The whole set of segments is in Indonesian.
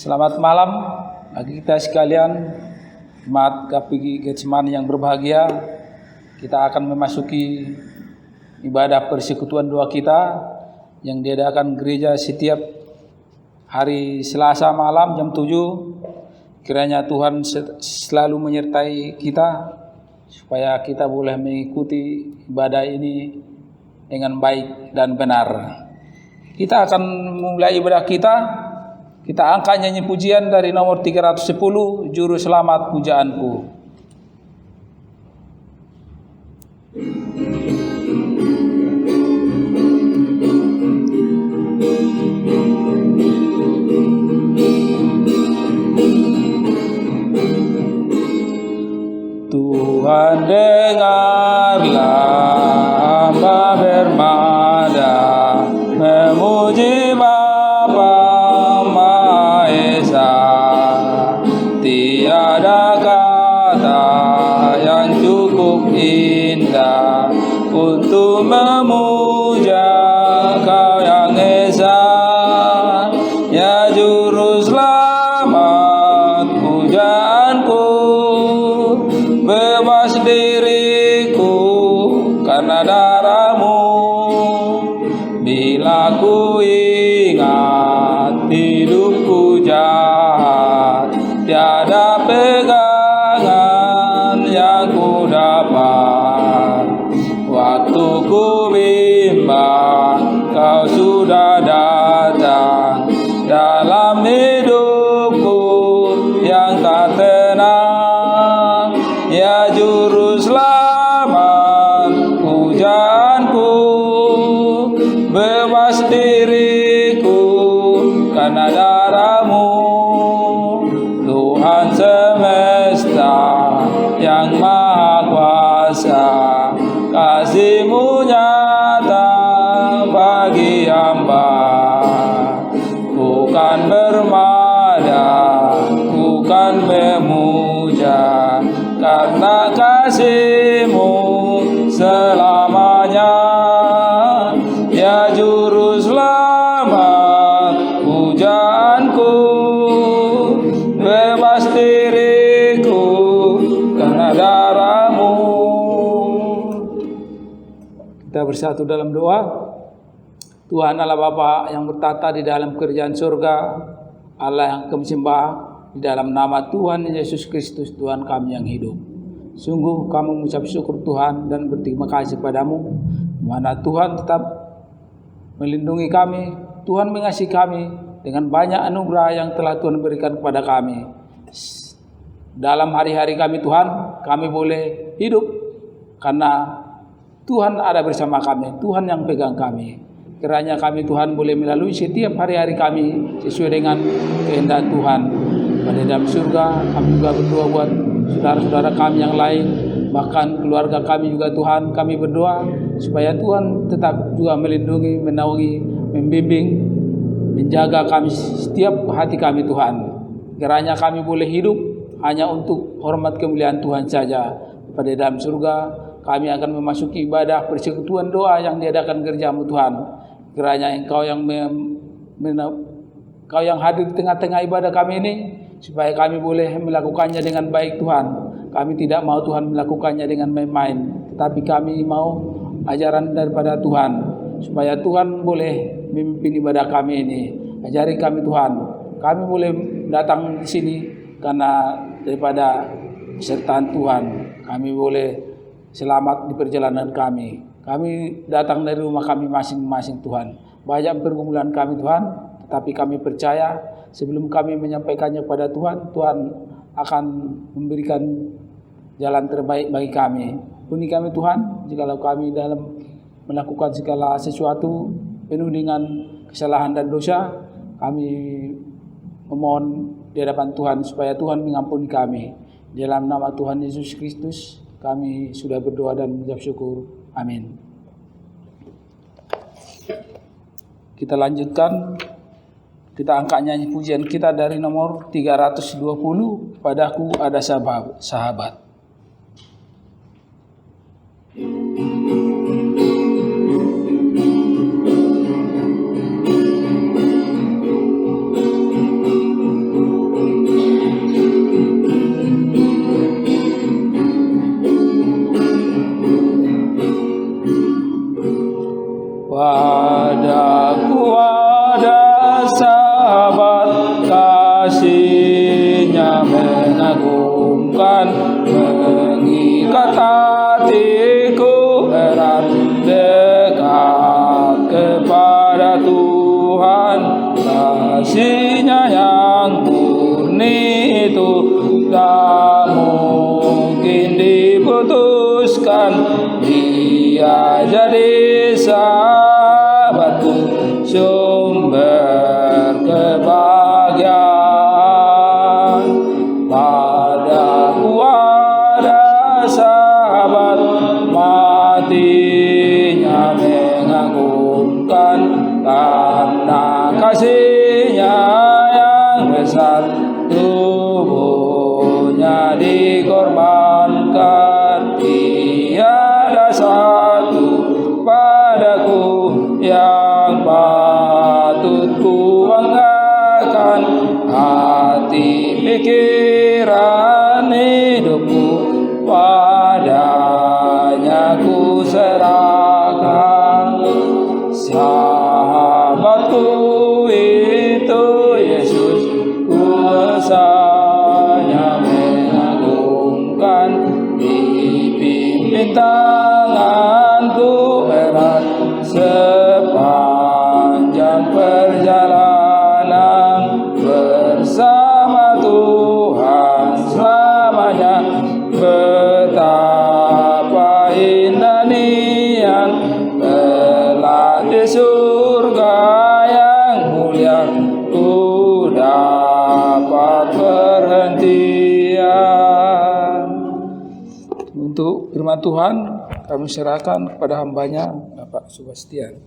Selamat malam bagi kita sekalian, jemaat GPI Getsemani yang berbahagia. Kita akan memasuki ibadah persekutuan doa kita yang diadakan gereja setiap hari Selasa malam jam 7. Kiranya Tuhan selalu menyertai kita supaya kita boleh mengikuti ibadah ini dengan baik dan benar. Kita akan mulai ibadah kita. Kita angkat nyanyi pujian dari nomor 310, Juru Selamat Pujaanku. Tuhan dengarlah hamba bermada memuji Bapa Maha Esa. Tiada kata yang cukup indah untuk memuja Kau yang Esa, ya Juru Selamat pujaanku. Bebas diriku karena darah-Mu. Bila ku ingat hidupku jahat, tiada pegangan yang ku dapat. Waktu ku bimbang, Kau sudah datang dalam hidupku yang tak tenang. Ya Juru Selamat pujaanku, bebas diriku karena darah-Mu. Tuhan semesta yang maha kuasa, kasih-Mu nyata bagi hamba. Bukan bermada, bukan memuja, karena kasih-Mu selamanya. Ya Juru Selamat pujaanku, bebas diriku karena darah-Mu. Kita bersatu dalam doa. Tuhan Allah Bapa yang bertata di dalam kerajaan surga, Allah yang kami sembah, di dalam nama Tuhan Yesus Kristus, Tuhan kami yang hidup. Sungguh kami mengucap syukur Tuhan dan berterima kasih padamu, mana Tuhan tetap melindungi kami, Tuhan mengasihi kami dengan banyak anugerah yang telah Tuhan berikan kepada kami. Dalam hari-hari kami Tuhan, kami boleh hidup karena Tuhan ada bersama kami, Tuhan yang pegang kami. Kiranya kami Tuhan boleh melalui setiap hari-hari kami sesuai dengan kehendak Tuhan. Pada dalam surga kami juga berdoa buat saudara-saudara kami yang lain, bahkan keluarga kami juga Tuhan, kami berdoa supaya Tuhan tetap juga melindungi, menaungi, membimbing, menjaga kami setiap hati kami Tuhan. Kiranya kami boleh hidup hanya untuk hormat kemuliaan Tuhan saja. Pada dalam surga kami akan memasuki ibadah persekutuan doa yang diadakan gereja-Mu Tuhan. Kiranya Engkau yang Kau yang hadir di tengah-tengah ibadah kami ini, supaya kami boleh melakukannya dengan baik Tuhan. Kami tidak mau Tuhan melakukannya dengan main-main, tapi kami mau ajaran daripada Tuhan, supaya Tuhan boleh memimpin ibadah kami ini. Ajari kami Tuhan, kami boleh datang di sini karena daripada sertaan Tuhan. Kami boleh selamat di perjalanan kami. Kami datang dari rumah kami masing-masing Tuhan. Banyak pergumulan kami Tuhan, tetapi kami percaya sebelum kami menyampaikannya kepada Tuhan, Tuhan akan memberikan jalan terbaik bagi kami. Ampuni kami Tuhan, jikalau kami dalam melakukan segala sesuatu penuh dengan kesalahan dan dosa, kami memohon di hadapan Tuhan supaya Tuhan mengampuni kami. Dalam nama Tuhan Yesus Kristus kami sudah berdoa dan mengucap syukur. Amin. Kita lanjutkan. Kita angkat nyanyi pujian kita dari nomor 320, Padaku Ada Sahabat. Tuhan mengikat hatiku erat dekat kepada Tuhan. Kasih-Nya yang murni itu tak mungkin diputuskan. Dia jadi sahabatku, sumber kebahagiaan. Padaku ada sahabat, matinya mengagumkan, karena kasih-Nya yang besar, tubuhnya dikorbankan. Tiada satu padaku yang patut ku banggakan. Hati pikiran hidupku padanya ku serahkan. Sahabatku itu Yesus, kuasanya mengagumkan. Dipimpin tanganku erat sepanjang perjalanan, bersama Tuhan selamanya. Betapa indah nian telah di surga yang mulia, ku dapat perhentian. Untuk firman Tuhan kami serahkan kepada hamba-Nya Bapak Sebastian.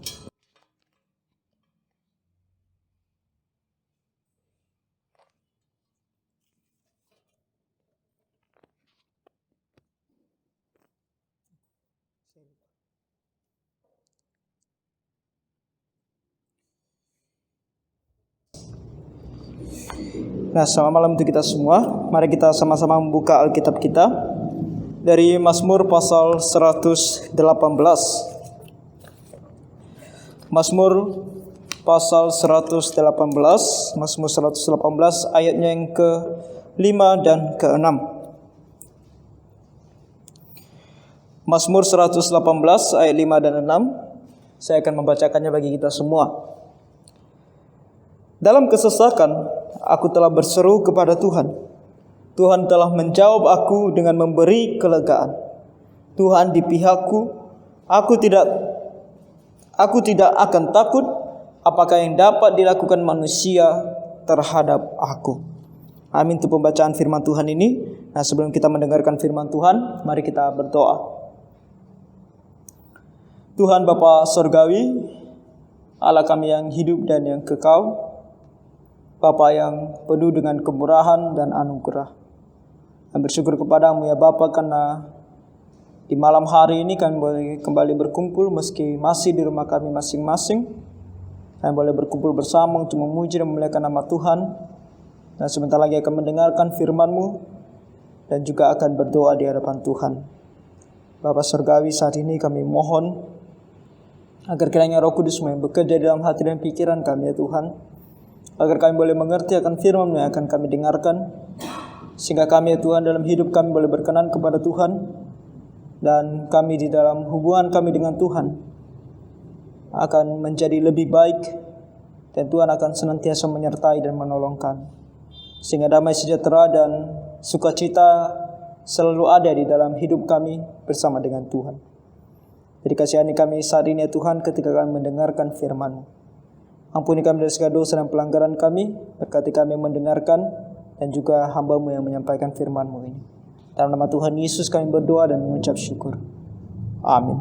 Nah, selamat malam untuk kita semua. Mari kita sama-sama membuka Alkitab kita dari Mazmur pasal 118. Mazmur pasal 118, Mazmur 118 ayatnya yang ke-5 dan ke-6. Mazmur 118 ayat 5 dan 6. Saya akan membacakannya bagi kita semua. Dalam kesesakan aku telah berseru kepada Tuhan. Tuhan telah menjawab aku dengan memberi kelegaan. Tuhan di pihakku, aku tidak akan takut. Apakah yang dapat dilakukan manusia terhadap aku? Amin untuk pembacaan firman Tuhan ini. Nah, sebelum kita mendengarkan firman Tuhan, mari kita berdoa. Tuhan Bapa Surgawi, Allah kami yang hidup dan yang kekal, Bapa yang penuh dengan kemurahan dan anugerah. Kami bersyukur kepadamu ya Bapa, karena di malam hari ini kami boleh kembali berkumpul meski masih di rumah kami masing-masing. Kami boleh berkumpul bersama untuk memuji dan memuliakan nama Tuhan. Dan sebentar lagi akan mendengarkan firman-Mu dan juga akan berdoa di hadapan Tuhan. Bapa Surgawi, saat ini kami mohon agar kiranya Roh Kudus yang bekerja dalam hati dan pikiran kami ya Tuhan, agar kami boleh mengerti akan firman yang akan kami dengarkan, sehingga kami ya Tuhan dalam hidup kami boleh berkenan kepada Tuhan, dan kami di dalam hubungan kami dengan Tuhan akan menjadi lebih baik, dan Tuhan akan senantiasa menyertai dan menolong kami, sehingga damai sejahtera dan sukacita selalu ada di dalam hidup kami bersama dengan Tuhan. Jadi kasihani kami saat ini ya Tuhan ketika kami mendengarkan firman-Mu. Ampuni kami dari segala dosa dan pelanggaran kami, berkati kami mendengarkan dan juga hamba-Mu yang menyampaikan firman-Mu ini. Dalam nama Tuhan Yesus kami berdoa dan mengucap syukur. Amin.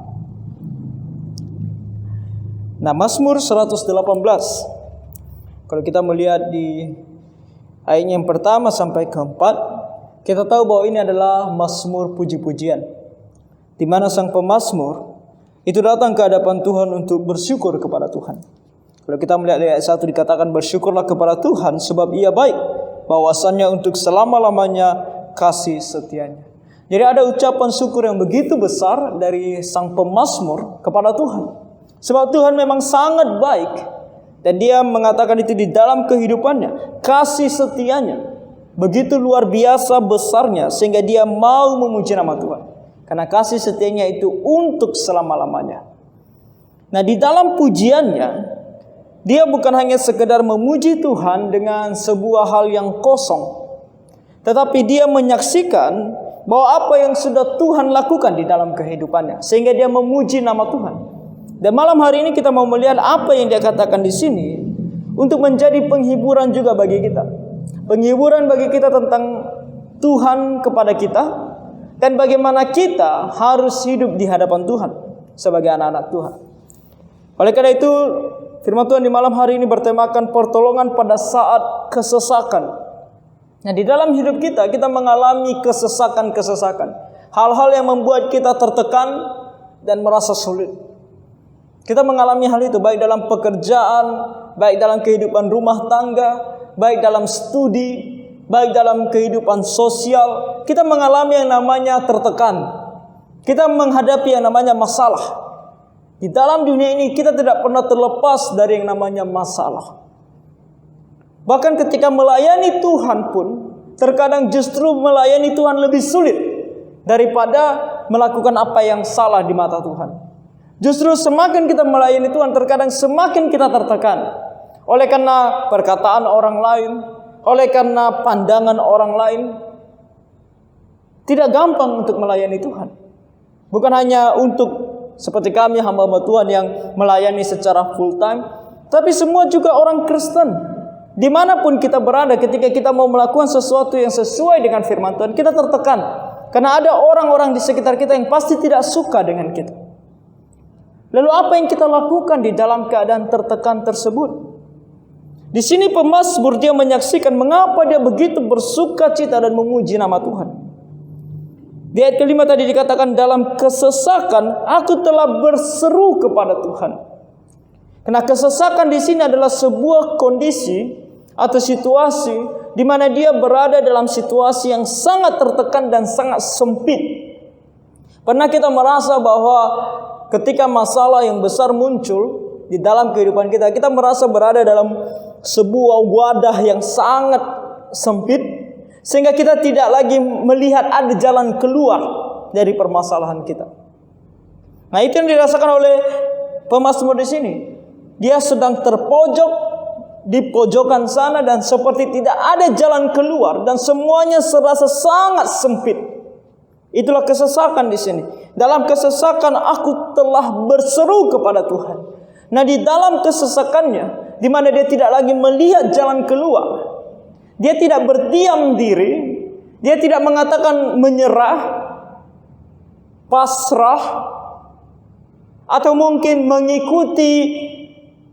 Nah, Mazmur 118. Kalau kita melihat di ayat yang pertama sampai keempat, kita tahu bahwa ini adalah Mazmur puji-pujian, di mana sang pemazmur itu datang ke hadapan Tuhan untuk bersyukur kepada Tuhan. Kalau kita melihat ayat 1 dikatakan bersyukurlah kepada Tuhan sebab Ia baik, bahwasannya untuk selama-lamanya kasih setianya. Jadi ada ucapan syukur yang begitu besar dari sang pemazmur kepada Tuhan. Sebab Tuhan memang sangat baik, dan Dia mengatakan itu di dalam kehidupannya, kasih setianya. begitu luar biasa besarnya sehingga dia mau memuji nama Tuhan. Karena kasih setianya itu untuk selama-lamanya. Nah, di dalam pujiannya, dia bukan hanya sekedar memuji Tuhan dengan sebuah hal yang kosong, tetapi dia menyaksikan bahwa apa yang sudah Tuhan lakukan di dalam kehidupannya, sehingga dia memuji nama Tuhan. Dan malam hari ini kita mau melihat apa yang dia katakan di sini untuk menjadi penghiburan juga bagi kita. Penghiburan bagi kita tentang Tuhan kepada kita dan bagaimana kita harus hidup di hadapan Tuhan sebagai anak-anak Tuhan. Oleh karena itu, firman Tuhan di malam hari ini bertemakan pertolongan pada saat kesesakan. Nah, di dalam hidup kita mengalami kesesakan-kesesakan. Hal-hal yang membuat kita tertekan dan merasa sulit. Kita mengalami hal itu baik dalam pekerjaan, baik dalam kehidupan rumah tangga, baik dalam studi, baik dalam kehidupan sosial. Kita mengalami yang namanya tertekan. Kita menghadapi yang namanya masalah. Di dalam dunia ini kita tidak pernah terlepas dari yang namanya masalah. Bahkan ketika melayani Tuhan pun, terkadang justru melayani Tuhan lebih sulit daripada melakukan apa yang salah di mata Tuhan. Justru semakin kita melayani Tuhan, terkadang semakin kita tertekan. Oleh karena perkataan orang lain, oleh karena pandangan orang lain. Tidak gampang untuk melayani Tuhan. Bukan hanya untuk seperti kami hamba-hamba Tuhan yang melayani secara full time, tapi semua juga orang Kristen. Dimanapun kita berada, ketika kita mau melakukan sesuatu yang sesuai dengan firman Tuhan, kita tertekan. Karena ada orang-orang di sekitar kita yang pasti tidak suka dengan kita. Lalu apa yang kita lakukan di dalam keadaan tertekan tersebut? Di sini pemazmur dia menyaksikan mengapa dia begitu bersukacita dan memuji nama Tuhan. Di ayat kelima tadi dikatakan, dalam kesesakan aku telah berseru kepada Tuhan. Karena kesesakan di sini adalah sebuah kondisi atau situasi di mana dia berada dalam situasi yang sangat tertekan dan sangat sempit. Pernah kita merasa bahwa ketika masalah yang besar muncul di dalam kehidupan kita, kita merasa berada dalam sebuah wadah yang sangat sempit, sehingga kita tidak lagi melihat ada jalan keluar dari permasalahan kita. Nah, itu yang dirasakan oleh pemazmur di sini. Dia sedang terpojok di pojokan sana dan seperti tidak ada jalan keluar dan semuanya serasa sangat sempit. Itulah kesesakan di sini. Dalam kesesakan aku telah berseru kepada Tuhan. Nah, di dalam kesesakannya, di mana dia tidak lagi melihat jalan keluar, dia tidak berdiam diri, dia tidak mengatakan menyerah, pasrah, atau mungkin mengikuti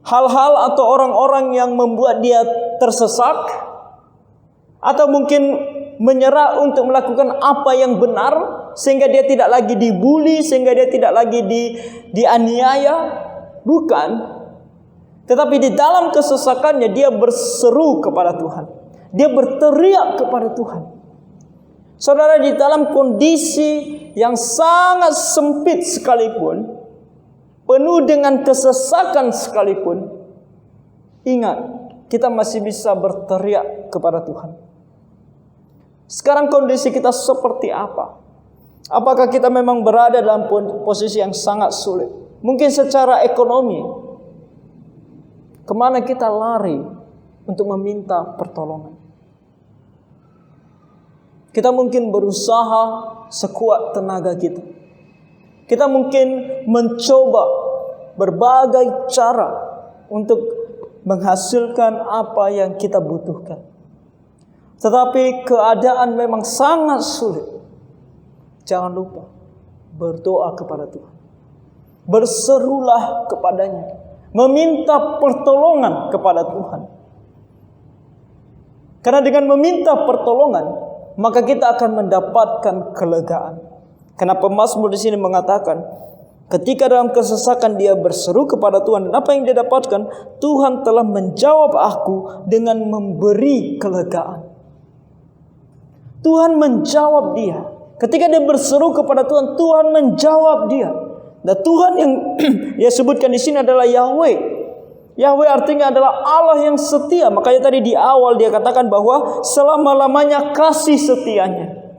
hal-hal atau orang-orang yang membuat dia tersesat, atau mungkin menyerah untuk melakukan apa yang benar, sehingga dia tidak lagi dibuli, sehingga dia tidak lagi dianiaya. Bukan. Tetapi di dalam kesesakannya dia berseru kepada Tuhan. Dia berteriak kepada Tuhan. Saudara, di dalam kondisi yang sangat sempit sekalipun, penuh dengan kesesakan sekalipun, ingat, kita masih bisa berteriak kepada Tuhan. Sekarang kondisi kita seperti apa? Apakah kita memang berada dalam posisi yang sangat sulit? Mungkin secara ekonomi. Kemana kita lari untuk meminta pertolongan? Kita mungkin berusaha sekuat tenaga kita. Kita mungkin mencoba berbagai cara untuk menghasilkan apa yang kita butuhkan. Tetapi keadaan memang sangat sulit. Jangan lupa berdoa kepada Tuhan. Berserulah kepadanya, meminta pertolongan kepada Tuhan. Karena dengan meminta pertolongan, maka kita akan mendapatkan kelegaan. Karena pemazmur di sini mengatakan, ketika dalam kesesakan dia berseru kepada Tuhan, dan apa yang dia dapatkan? Tuhan telah menjawab aku dengan memberi kelegaan. Tuhan menjawab dia. Ketika dia berseru kepada Tuhan, Tuhan menjawab dia. Dan Tuhan yang dia sebutkan di sini adalah Yahweh. Yahweh artinya adalah Allah yang setia. Makanya tadi di awal dia katakan bahwa selama-lamanya kasih setianya.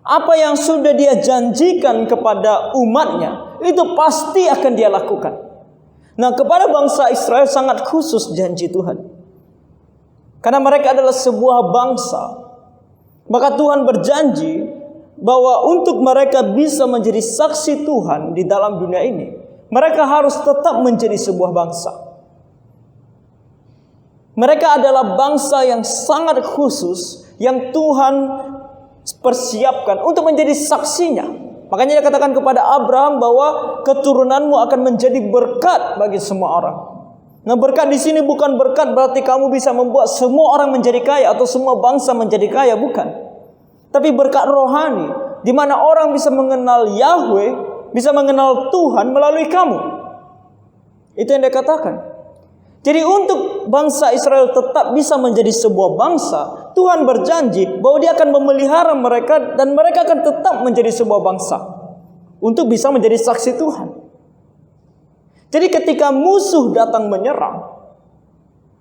Apa yang sudah dia janjikan kepada umatnya, itu pasti akan dia lakukan. Nah, kepada bangsa Israel sangat khusus janji Tuhan. Karena mereka adalah sebuah bangsa. Maka Tuhan berjanji bahwa untuk mereka bisa menjadi saksi Tuhan di dalam dunia ini, mereka harus tetap menjadi sebuah bangsa. Mereka adalah bangsa yang sangat khusus yang Tuhan persiapkan untuk menjadi saksinya. Makanya dia katakan kepada Abraham bahwa keturunanmu akan menjadi berkat bagi semua orang. Nah, berkat di sini bukan berkat berarti kamu bisa membuat semua orang menjadi kaya atau semua bangsa menjadi kaya, bukan. Tapi berkat rohani, di mana orang bisa mengenal Yahweh, bisa mengenal Tuhan melalui kamu. Itu yang dia katakan. Jadi untuk bangsa Israel tetap bisa menjadi sebuah bangsa, Tuhan berjanji bahwa dia akan memelihara mereka dan mereka akan tetap menjadi sebuah bangsa untuk bisa menjadi saksi Tuhan. Jadi ketika musuh datang menyerang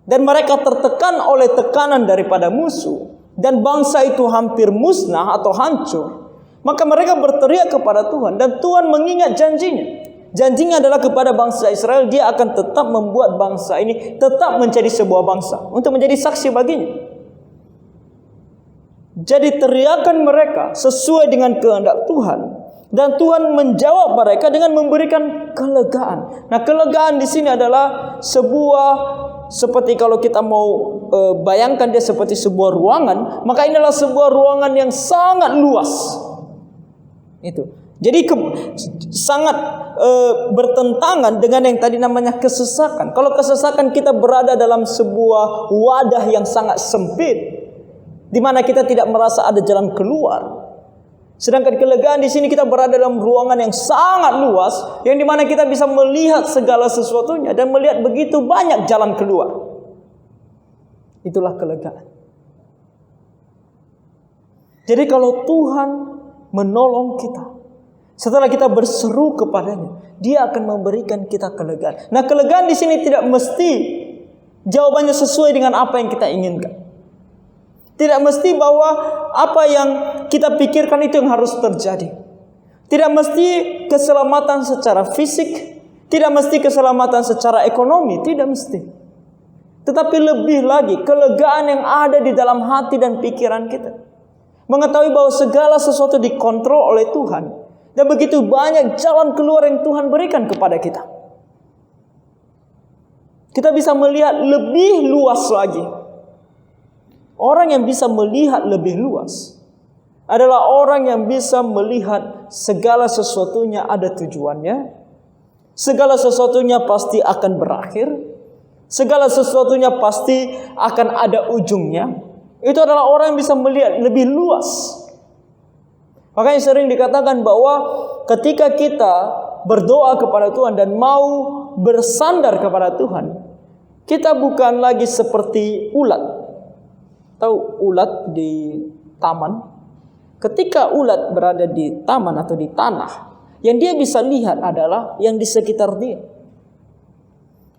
dan mereka tertekan oleh tekanan daripada musuh, dan bangsa itu hampir musnah atau hancur, maka mereka berteriak kepada Tuhan dan Tuhan mengingat janjinya. Janjinya adalah kepada bangsa Israel, dia akan tetap membuat bangsa ini tetap menjadi sebuah bangsa untuk menjadi saksi baginya. Jadi teriakan mereka sesuai dengan kehendak Tuhan, dan Tuhan menjawab mereka dengan memberikan kelegaan. Nah, kelegaan di sini adalah seperti kalau kita mau bayangkan dia seperti sebuah ruangan, maka ini adalah sebuah ruangan yang sangat luas. Itu. Jadi sangat bertentangan dengan yang tadi namanya kesesakan. Kalau kesesakan kita berada dalam sebuah wadah yang sangat sempit, di mana kita tidak merasa ada jalan keluar. Sedangkan kelegaan di sini kita berada dalam ruangan yang sangat luas, yang di mana kita bisa melihat segala sesuatunya dan melihat begitu banyak jalan keluar. Itulah kelegaan. Jadi kalau Tuhan menolong kita, setelah kita berseru kepadanya, Dia akan memberikan kita kelegaan. Nah, kelegaan di sini tidak mesti jawabannya sesuai dengan apa yang kita inginkan. Tidak mesti bahwa apa yang kita pikirkan itu yang harus terjadi. Tidak mesti keselamatan secara fisik, tidak mesti keselamatan secara ekonomi, tidak mesti. Tetapi lebih lagi kelegaan yang ada di dalam hati dan pikiran kita. Mengetahui bahwa segala sesuatu dikontrol oleh Tuhan. Dan begitu banyak jalan keluar yang Tuhan berikan kepada kita. Kita bisa melihat lebih luas lagi. Orang yang bisa melihat lebih luas adalah orang yang bisa melihat segala sesuatunya ada tujuannya. Segala sesuatunya pasti akan berakhir. Segala sesuatunya pasti akan ada ujungnya. Itu adalah orang yang bisa melihat lebih luas. Makanya sering dikatakan bahwa ketika kita berdoa kepada Tuhan dan mau bersandar kepada Tuhan, kita bukan lagi seperti ulat. Tahu ulat di taman? Ketika ulat berada di taman atau di tanah, yang dia bisa lihat adalah yang di sekitar dia.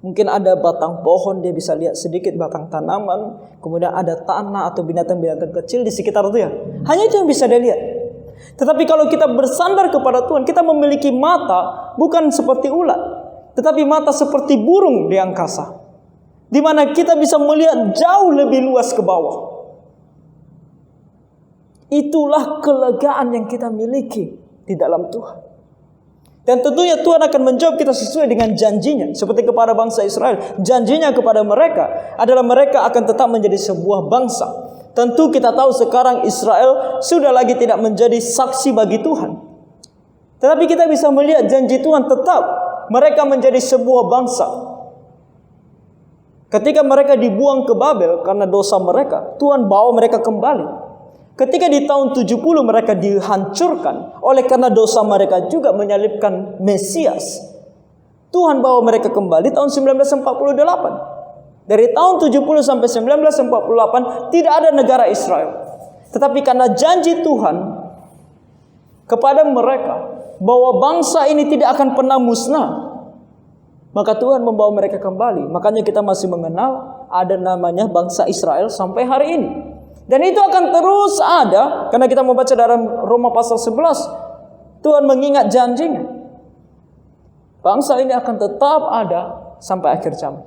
Mungkin ada batang pohon, dia bisa lihat sedikit batang tanaman. Kemudian ada tanah atau binatang-binatang kecil di sekitar dia. Hanya itu yang bisa dia lihat. Tetapi kalau kita bersandar kepada Tuhan, kita memiliki mata bukan seperti ulat, tetapi mata seperti burung di angkasa, di mana kita bisa melihat jauh lebih luas ke bawah. Itulah kelegaan yang kita miliki di dalam Tuhan. Dan tentunya Tuhan akan menjawab kita sesuai dengan janjinya. Seperti kepada bangsa Israel, janjinya kepada mereka adalah mereka akan tetap menjadi sebuah bangsa. Tentu kita tahu sekarang Israel sudah lagi tidak menjadi saksi bagi Tuhan. Tetapi kita bisa melihat janji Tuhan tetap mereka menjadi sebuah bangsa. Ketika mereka dibuang ke Babel karena dosa mereka, Tuhan bawa mereka kembali. Ketika di tahun 70 mereka dihancurkan oleh karena dosa mereka juga menyalibkan Mesias, Tuhan bawa mereka kembali tahun 1948. Dari tahun 70 sampai 1948 tidak ada negara Israel. Tetapi karena janji Tuhan kepada mereka bahwa bangsa ini tidak akan pernah musnah, Maka Tuhan membawa mereka kembali. Makanya kita masih mengenal ada namanya bangsa Israel sampai hari ini. Dan itu akan terus ada, karena kita membaca dalam Roma pasal 11. Tuhan mengingat janjinya. Bangsa ini akan tetap ada sampai akhir zaman.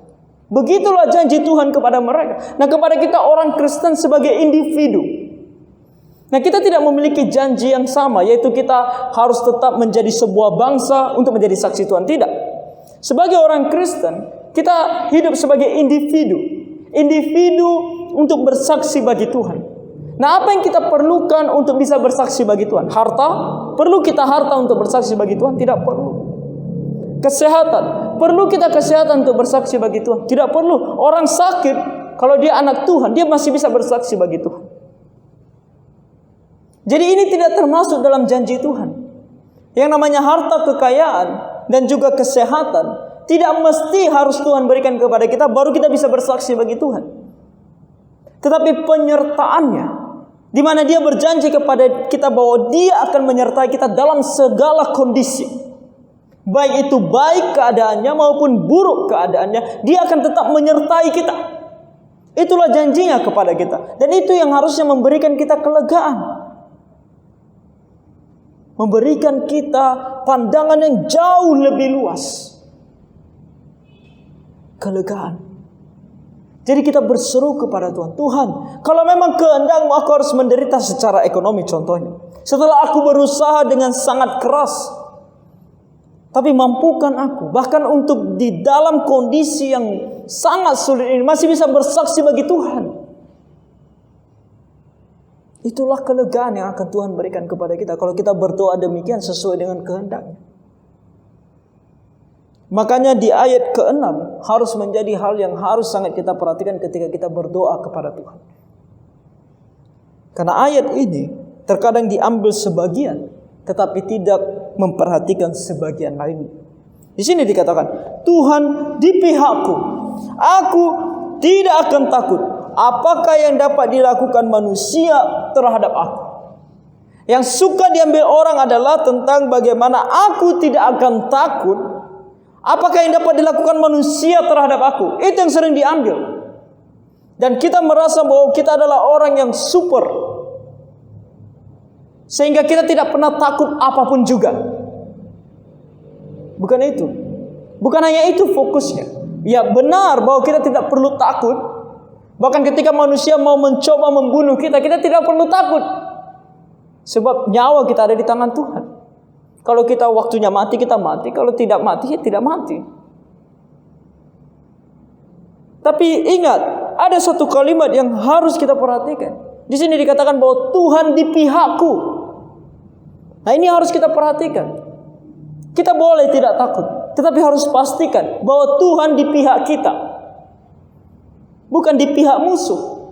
Begitulah janji Tuhan kepada mereka. Nah, kepada kita orang Kristen sebagai individu. Nah, kita tidak memiliki janji yang sama, yaitu kita harus tetap menjadi sebuah bangsa untuk menjadi saksi Tuhan. Tidak. Sebagai orang Kristen, kita hidup sebagai individu. Individu untuk bersaksi bagi Tuhan. Nah, apa yang kita perlukan untuk bisa bersaksi bagi Tuhan? Harta? Perlu kita harta untuk bersaksi bagi Tuhan? Tidak perlu. Kesehatan? Perlu kita kesehatan untuk bersaksi bagi Tuhan? Tidak perlu. Orang sakit, kalau dia anak Tuhan, dia masih bisa bersaksi bagi Tuhan. Jadi ini tidak termasuk dalam janji Tuhan. Yang namanya harta, kekayaan, dan juga kesehatan tidak mesti harus Tuhan berikan kepada kita baru kita bisa bersaksi bagi Tuhan. Tetapi penyertaannya, di mana Dia berjanji kepada kita bahwa Dia akan menyertai kita dalam segala kondisi. Baik itu baik keadaannya maupun buruk keadaannya, Dia akan tetap menyertai kita. Itulah janjinya kepada kita. Dan itu yang harusnya memberikan kita kelegaan. Memberikan kita pandangan yang jauh lebih luas. Kelegaan. Jadi kita berseru kepada Tuhan. Tuhan, kalau memang kehendak-Mu aku harus menderita secara ekonomi contohnya. Setelah aku berusaha dengan sangat keras. Tapi mampukan aku. Bahkan untuk di dalam kondisi yang sangat sulit ini masih bisa bersaksi bagi Tuhan. Itulah kelegaan yang akan Tuhan berikan kepada kita kalau kita berdoa demikian sesuai dengan kehendak-Nya. Makanya di ayat ke-6 harus menjadi hal yang harus sangat kita perhatikan ketika kita berdoa kepada Tuhan. Karena ayat ini terkadang diambil sebagian tetapi tidak memperhatikan sebagian lain. Di sini dikatakan, Tuhan di pihakku, aku tidak akan takut. Apakah yang dapat dilakukan manusia terhadap aku? Yang suka diambil orang adalah tentang bagaimana aku tidak akan takut. Apakah yang dapat dilakukan manusia terhadap aku? Itu yang sering diambil. Dan kita merasa bahwa kita adalah orang yang super. Sehingga kita tidak pernah takut apapun juga. Bukan itu. Bukan hanya itu fokusnya. Ya benar bahwa kita tidak perlu takut. Bahkan ketika manusia mau mencoba membunuh kita, kita tidak perlu takut. Sebab nyawa kita ada di tangan Tuhan. Kalau kita waktunya mati, kita mati. Kalau tidak mati, ya tidak mati. Tapi ingat, ada satu kalimat yang harus kita perhatikan. Di sini dikatakan bahwa Tuhan di pihakku. Nah, ini harus kita perhatikan. Kita boleh tidak takut, tetapi harus pastikan bahwa Tuhan di pihak kita. Bukan di pihak musuh.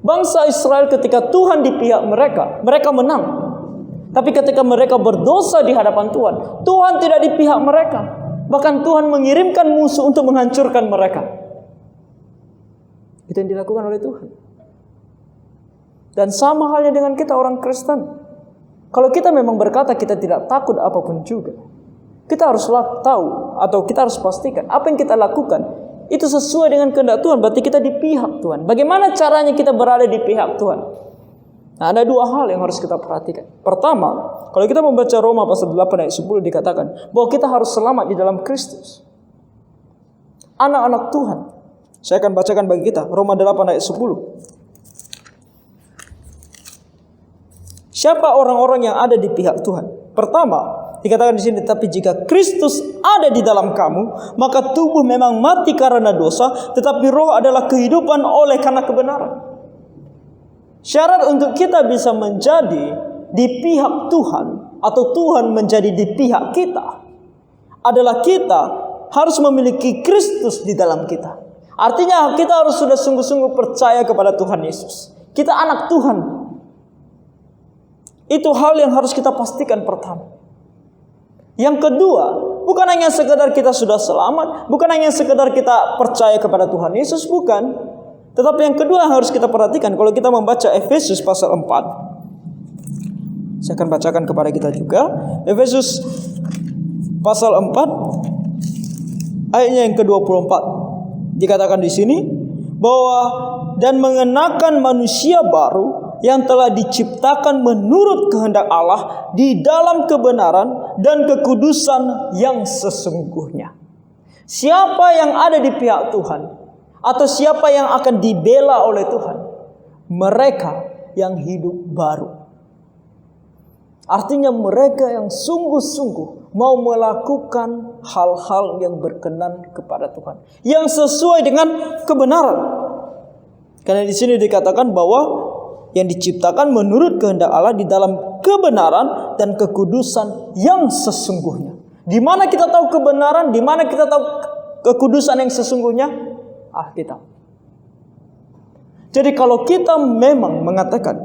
Bangsa Israel ketika Tuhan di pihak mereka, mereka menang. Tapi ketika mereka berdosa di hadapan Tuhan, Tuhan tidak di pihak mereka. Bahkan Tuhan mengirimkan musuh untuk menghancurkan mereka. Itu yang dilakukan oleh Tuhan. Dan sama halnya dengan kita orang Kristen. Kalau kita memang berkata kita tidak takut apapun juga, kita harus tahu atau kita harus pastikan apa yang kita lakukan itu sesuai dengan kehendak Tuhan. Berarti kita di pihak Tuhan. Bagaimana caranya kita berada di pihak Tuhan? Nah, ada dua hal yang harus kita perhatikan. Pertama, kalau kita membaca Roma pasal 8 ayat 10 dikatakan bahwa kita harus selamat di dalam Kristus. Anak-anak Tuhan. Saya akan bacakan bagi kita Roma 8 ayat 10. Siapa orang-orang yang ada di pihak Tuhan? Pertama, dikatakan di sini, tapi jika Kristus ada di dalam kamu, maka tubuh memang mati karena dosa, tetapi roh adalah kehidupan oleh karena kebenaran. Syarat untuk kita bisa menjadi di pihak Tuhan atau Tuhan menjadi di pihak kita adalah kita harus memiliki Kristus di dalam kita. Artinya kita harus sudah sungguh-sungguh percaya kepada Tuhan Yesus. Kita anak Tuhan. Itu hal yang harus kita pastikan pertama. Yang kedua, bukan hanya sekedar kita sudah selamat, bukan hanya sekedar kita percaya kepada Tuhan Yesus, bukan. Tetapi yang kedua yang harus kita perhatikan kalau kita membaca Efesus pasal 4. Saya akan bacakan kepada kita juga. Efesus pasal 4 ayatnya yang ke-24. Dikatakan di sini bahwa dan mengenakan manusia baru yang telah diciptakan menurut kehendak Allah di dalam kebenaran dan kekudusan yang sesungguhnya. Siapa yang ada di pihak Tuhan atau siapa yang akan dibela oleh Tuhan? Mereka yang hidup baru. Artinya mereka yang sungguh-sungguh mau melakukan hal-hal yang berkenan kepada Tuhan, yang sesuai dengan kebenaran. Karena di sini dikatakan bahwa yang diciptakan menurut kehendak Allah di dalam kebenaran dan kekudusan yang sesungguhnya. Di mana kita tahu kebenaran, di mana kita tahu kekudusan yang sesungguhnya? Alkitab. Jadi kalau kita memang mengatakan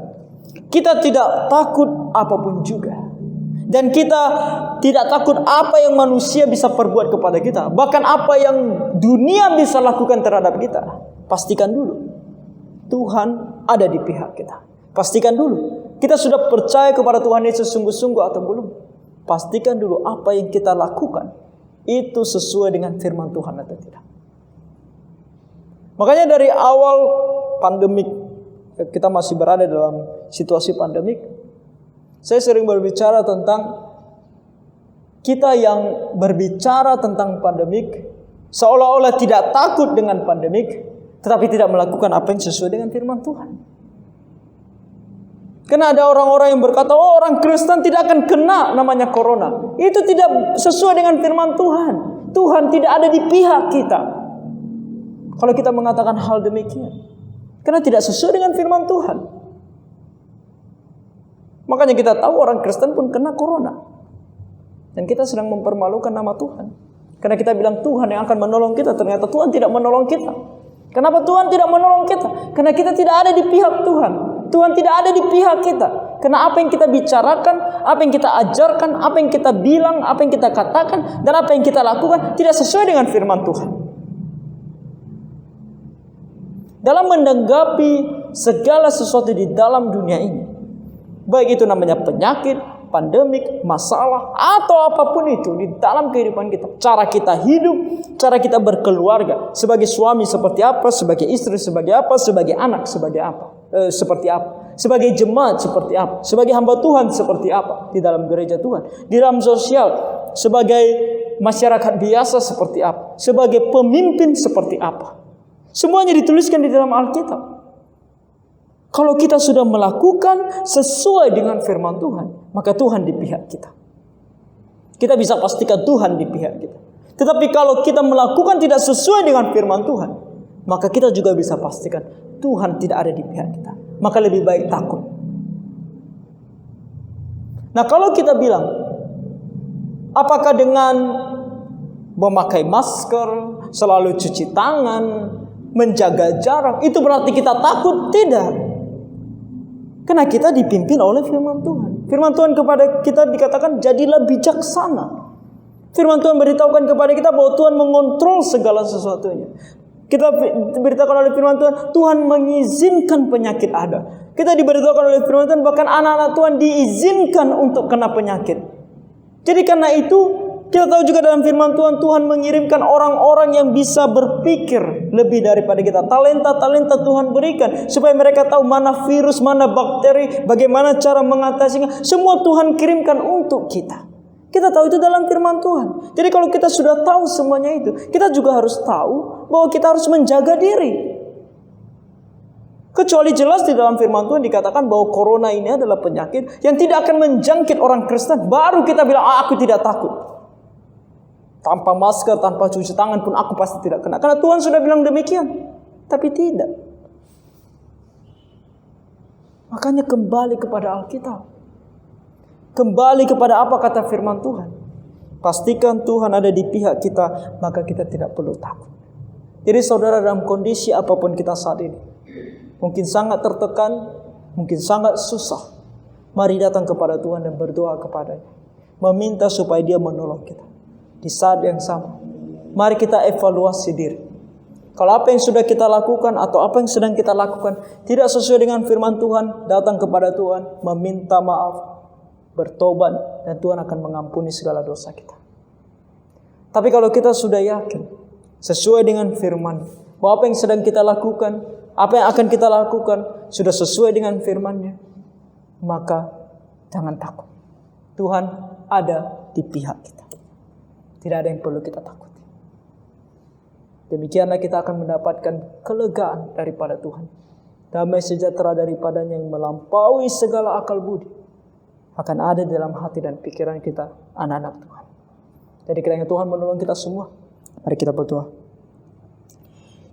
kita tidak takut apapun juga, dan kita tidak takut apa yang manusia bisa perbuat kepada kita, bahkan apa yang dunia bisa lakukan terhadap kita, pastikan dulu Tuhan ada di pihak kita. Pastikan dulu kita sudah percaya kepada Tuhan Yesus sungguh-sungguh atau belum. Pastikan dulu apa yang kita lakukan itu sesuai dengan firman Tuhan atau tidak. Makanya dari awal pandemik, kita masih berada dalam situasi pandemik, saya sering berbicara tentang kita yang berbicara tentang pandemik seolah-olah tidak takut dengan pandemik, tetapi tidak melakukan apa yang sesuai dengan firman Tuhan. Karena ada orang-orang yang berkata, oh orang Kristen tidak akan kena namanya corona. Itu tidak sesuai dengan firman Tuhan. Tuhan tidak ada di pihak kita kalau kita mengatakan hal demikian, karena tidak sesuai dengan firman Tuhan. Makanya kita tahu orang Kristen pun kena corona, dan kita sedang mempermalukan nama Tuhan. Karena kita bilang Tuhan yang akan menolong kita, ternyata Tuhan tidak menolong kita. Kenapa Tuhan tidak menolong kita? Karena kita tidak ada di pihak Tuhan. Tuhan tidak ada di pihak kita. Karena apa yang kita bicarakan, apa yang kita ajarkan, apa yang kita bilang, apa yang kita katakan, dan apa yang kita lakukan tidak sesuai dengan firman Tuhan. Dalam menanggapi segala sesuatu di dalam dunia ini, baik itu namanya penyakit, pandemik, masalah, atau apapun itu di dalam kehidupan kita, cara kita hidup, cara kita berkeluarga, sebagai suami seperti apa, sebagai istri sebagai apa, sebagai anak sebagai apa, seperti apa, sebagai jemaat seperti apa, sebagai hamba Tuhan seperti apa di dalam gereja Tuhan, di dalam sosial, sebagai masyarakat biasa seperti apa, sebagai pemimpin seperti apa. Semuanya dituliskan di dalam Alkitab. Kalau kita sudah melakukan sesuai dengan firman Tuhan, maka Tuhan di pihak kita. Kita bisa pastikan Tuhan di pihak kita. Tetapi kalau kita melakukan tidak sesuai dengan firman Tuhan, maka kita juga bisa pastikan Tuhan tidak ada di pihak kita. Maka lebih baik takut. Nah, kalau kita bilang, apakah dengan memakai masker, selalu cuci tangan, menjaga jarak, itu berarti kita takut? Tidak. Karena kita dipimpin oleh firman Tuhan. Firman Tuhan kepada kita dikatakan, jadilah bijaksana. Firman Tuhan beritahukan kepada kita bahwa Tuhan mengontrol segala sesuatunya. Kita diberitakan oleh firman Tuhan, Tuhan mengizinkan penyakit ada. Kita diberitakan oleh firman Tuhan, bahkan anak-anak Tuhan diizinkan untuk kena penyakit. Jadi karena itu, kita tahu juga dalam firman Tuhan, Tuhan mengirimkan orang-orang yang bisa berpikir lebih daripada kita. Talenta-talenta Tuhan berikan supaya mereka tahu mana virus, mana bakteri, bagaimana cara mengatasinya. Semua Tuhan kirimkan untuk kita. Kita tahu itu dalam firman Tuhan. Jadi kalau kita sudah tahu semuanya itu, kita juga harus tahu bahwa kita harus menjaga diri. Kecuali jelas di dalam firman Tuhan dikatakan bahwa corona ini adalah penyakit yang tidak akan menjangkit orang Kristen. Baru kita bilang, aku tidak takut. Tanpa masker, tanpa cuci tangan pun aku pasti tidak kena. Karena Tuhan sudah bilang demikian. Tapi tidak. Makanya kembali kepada Alkitab. Kembali kepada apa kata firman Tuhan. Pastikan Tuhan ada di pihak kita, maka kita tidak perlu takut. Jadi saudara, dalam kondisi apapun kita saat ini, mungkin sangat tertekan, mungkin sangat susah, mari datang kepada Tuhan dan berdoa kepadanya. Meminta supaya Dia menolong kita. Di saat yang sama, mari kita evaluasi diri. Kalau apa yang sudah kita lakukan atau apa yang sedang kita lakukan tidak sesuai dengan firman Tuhan, datang kepada Tuhan, meminta maaf, bertobat, dan Tuhan akan mengampuni segala dosa kita. Tapi kalau kita sudah yakin sesuai dengan firman. Bahwa apa yang sedang kita lakukan, apa yang akan kita lakukan sudah sesuai dengan firman-Nya. Maka jangan takut. Tuhan ada di pihak kita. Tidak ada yang perlu kita takuti. Demikianlah kita akan mendapatkan kelegaan daripada Tuhan. Damai sejahtera daripadanya yang melampaui segala akal budi akan ada dalam hati dan pikiran kita, anak-anak Tuhan. Jadi kiranya Tuhan menolong kita semua. Mari kita berdoa.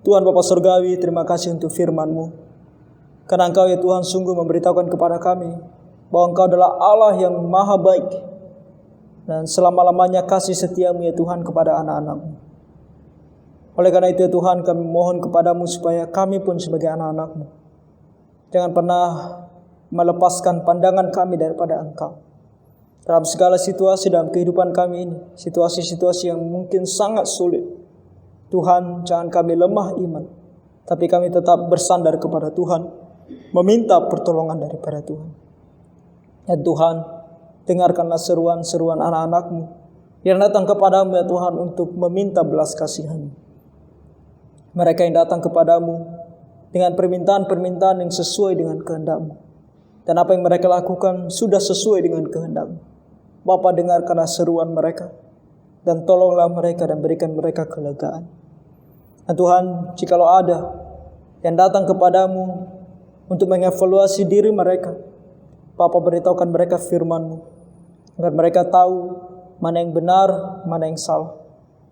Tuhan Bapa Surgawi, terima kasih untuk firman-Mu. Karena Engkau ya Tuhan sungguh memberitahukan kepada kami bahwa Engkau adalah Allah yang maha baik. Dan selama-lamanya kasih setia-Mu ya Tuhan kepada anak-anak-Mu. Oleh karena itu ya Tuhan, kami mohon kepada-Mu supaya kami pun sebagai anak-anak-Mu jangan pernah melepaskan pandangan kami daripada Engkau. Dalam segala situasi dalam kehidupan kami ini, situasi-situasi yang mungkin sangat sulit, Tuhan, jangan kami lemah iman, tapi kami tetap bersandar kepada Tuhan, meminta pertolongan daripada Tuhan. Dan Tuhan, dengarkanlah seruan-seruan anak-anak-Mu yang datang kepadamu ya Tuhan untuk meminta belas kasihan. Mereka yang datang kepadamu dengan permintaan-permintaan yang sesuai dengan kehendak-Mu. Dan apa yang mereka lakukan sudah sesuai dengan kehendak-Mu. Bapa, dengarkanlah seruan mereka, dan tolonglah mereka dan berikan mereka kelegaan. Dan Tuhan, jikalau ada yang datang kepadamu untuk mengevaluasi diri mereka, Bapa, beritahukan mereka firman-Mu, agar mereka tahu mana yang benar, mana yang salah,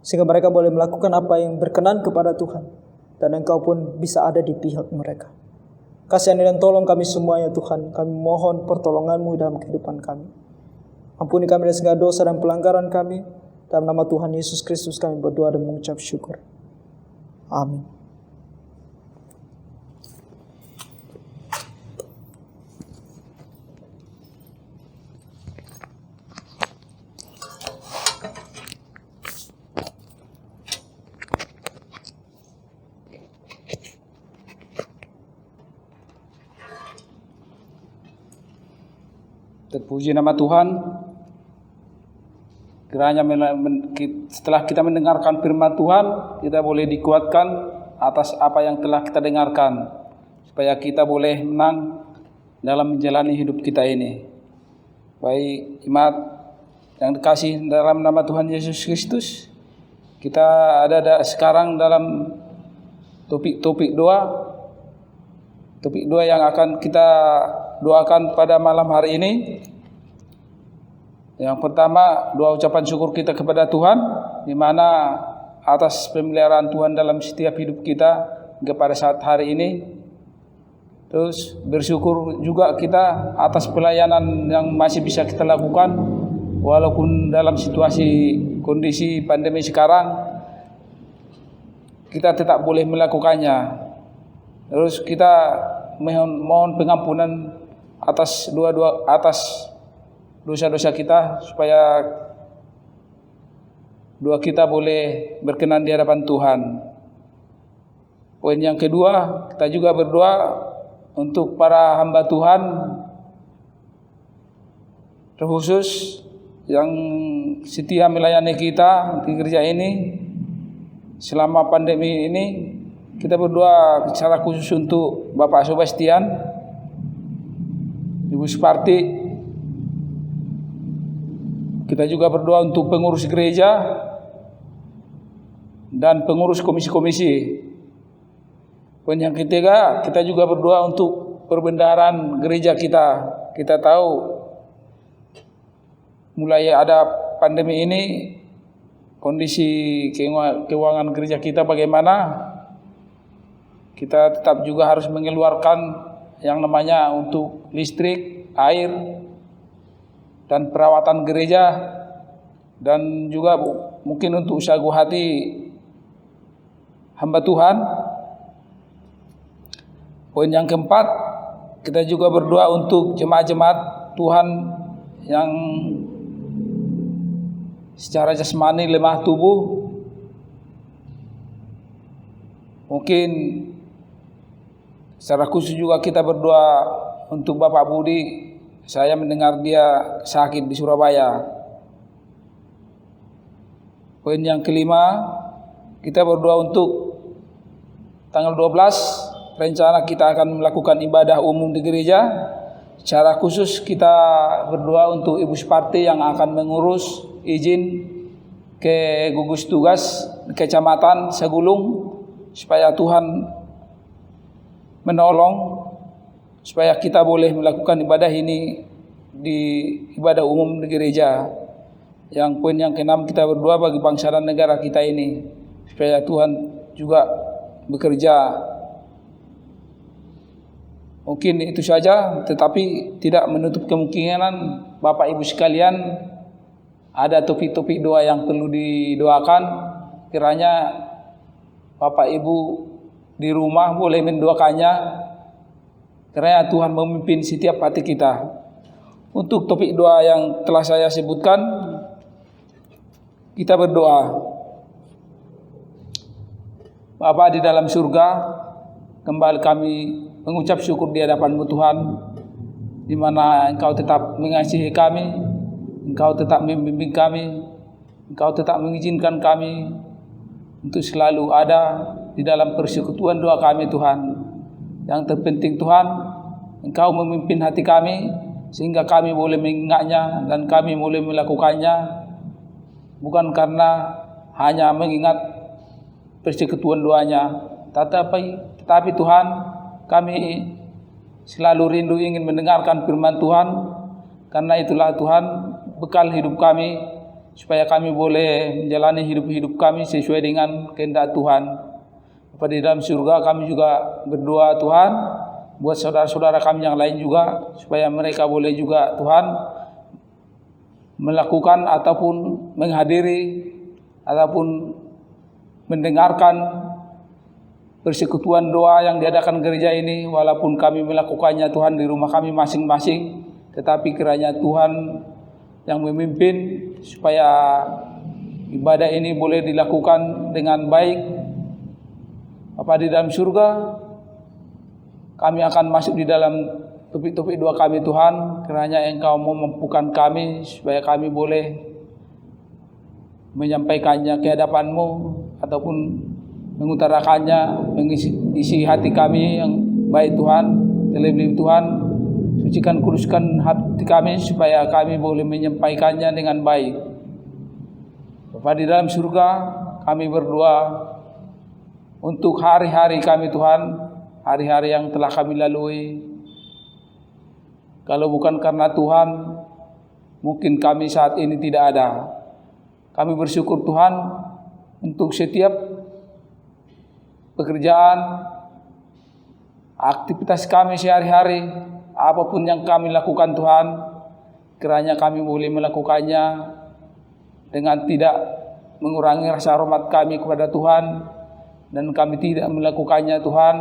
sehingga mereka boleh melakukan apa yang berkenan kepada Tuhan, dan Engkau pun bisa ada di pihak mereka. Kasihani dan tolong kami semuanya Tuhan, kami mohon pertolongan-Mu dalam kehidupan kami. Ampuni kami dari segala dosa dan pelanggaran kami. Dalam nama Tuhan Yesus Kristus kami berdoa dan mengucap syukur. Amin. Terpuji nama Tuhan. Kiranya setelah kita mendengarkan firman Tuhan, kita boleh dikuatkan atas apa yang telah kita dengarkan, supaya kita boleh menang dalam menjalani hidup kita ini. Baik jemaat yang dikasih dalam nama Tuhan Yesus Kristus, kita ada sekarang dalam topik doa. Topik doa yang akan kita doakan pada malam hari ini. Yang pertama, doa ucapan syukur kita kepada Tuhan, di mana atas pemeliharaan Tuhan dalam setiap hidup kita kepada saat hari ini. Terus bersyukur juga kita atas pelayanan yang masih bisa kita lakukan, walaupun dalam situasi kondisi pandemi sekarang, kita tetap boleh melakukannya. Terus kita mohon pengampunan atas dosa-dosa kita, supaya doa kita boleh berkenan di hadapan Tuhan. Poin yang kedua, kita juga berdoa untuk para hamba Tuhan, terkhusus yang setia melayani kita di gereja ini selama pandemi ini. Kita berdoa secara khusus untuk Bapak Sebastian, Ibu Suparti. Kita juga berdoa untuk pengurus gereja dan pengurus komisi-komisi. Poin yang ketiga, kita juga berdoa untuk perbendaharaan gereja kita. Kita tahu mulai ada pandemi ini, kondisi keuangan gereja kita bagaimana. Kita tetap juga harus mengeluarkan yang namanya untuk listrik, air, dan perawatan gereja, dan juga mungkin untuk usaha hati hamba Tuhan. Poin yang keempat, kita juga berdoa untuk jemaat-jemaat Tuhan yang secara jasmani lemah tubuh. Mungkin secara khusus juga kita berdoa untuk Bapak Budi. Saya mendengar dia sakit di Surabaya. Poin yang kelima, kita berdoa untuk tanggal 12, rencana kita akan melakukan ibadah umum di gereja. Secara khusus kita berdoa untuk Ibu Suparti yang akan mengurus izin ke gugus tugas Kecamatan Sagulung, supaya Tuhan menolong supaya kita boleh melakukan ibadah ini di ibadah umum di gereja. Yang poin yang keenam, kita berdoa bagi bangsa dan negara kita ini supaya Tuhan juga bekerja. Mungkin itu saja, tetapi tidak menutup kemungkinan Bapak Ibu sekalian ada topik-topik doa yang perlu didoakan. Kiranya Bapak Ibu di rumah boleh mendoakannya, karena Tuhan memimpin setiap hati kita. Untuk topik doa yang telah saya sebutkan, kita berdoa. Bapa di dalam surga, kembali kami mengucap syukur di hadapan-Mu Tuhan, di mana Engkau tetap mengasihi kami, Engkau tetap membimbing kami, Engkau tetap mengizinkan kami untuk selalu ada di dalam persekutuan doa kami Tuhan. Yang terpenting Tuhan, Engkau memimpin hati kami sehingga kami boleh mengingatnya dan kami boleh melakukannya, bukan karena hanya mengingat persekutuan doanya, tetapi Tuhan, kami selalu rindu ingin mendengarkan firman Tuhan. Karena itulah Tuhan bekal hidup kami, supaya kami boleh menjalani hidup kami sesuai dengan kehendak Tuhan. Bapa di dalam surga, kami juga berdoa Tuhan buat saudara-saudara kami yang lain juga, supaya mereka boleh juga Tuhan melakukan ataupun menghadiri ataupun mendengarkan persekutuan doa yang diadakan gereja ini. Walaupun kami melakukannya Tuhan di rumah kami masing-masing, tetapi kiranya Tuhan yang memimpin supaya ibadah ini boleh dilakukan dengan baik. Bapa di dalam surga, kami akan masuk di dalam topik-topik doa kami Tuhan. Kiranya Engkau memampukan kami supaya kami boleh menyampaikannya ke hadapan-Mu ataupun mengutarakannya, mengisi hati kami yang baik Tuhan. Terlebih Tuhan, sucikan kuduskan hati kami supaya kami boleh menyampaikannya dengan baik. Bapa di dalam surga, kami berdoa untuk hari-hari kami Tuhan, hari-hari yang telah kami lalui. Kalau bukan karena Tuhan, mungkin kami saat ini tidak ada. Kami bersyukur Tuhan untuk setiap pekerjaan, aktivitas kami sehari-hari, apapun yang kami lakukan Tuhan, kiranya kami boleh melakukannya dengan tidak mengurangi rasa hormat kami kepada Tuhan, dan kami tidak melakukannya Tuhan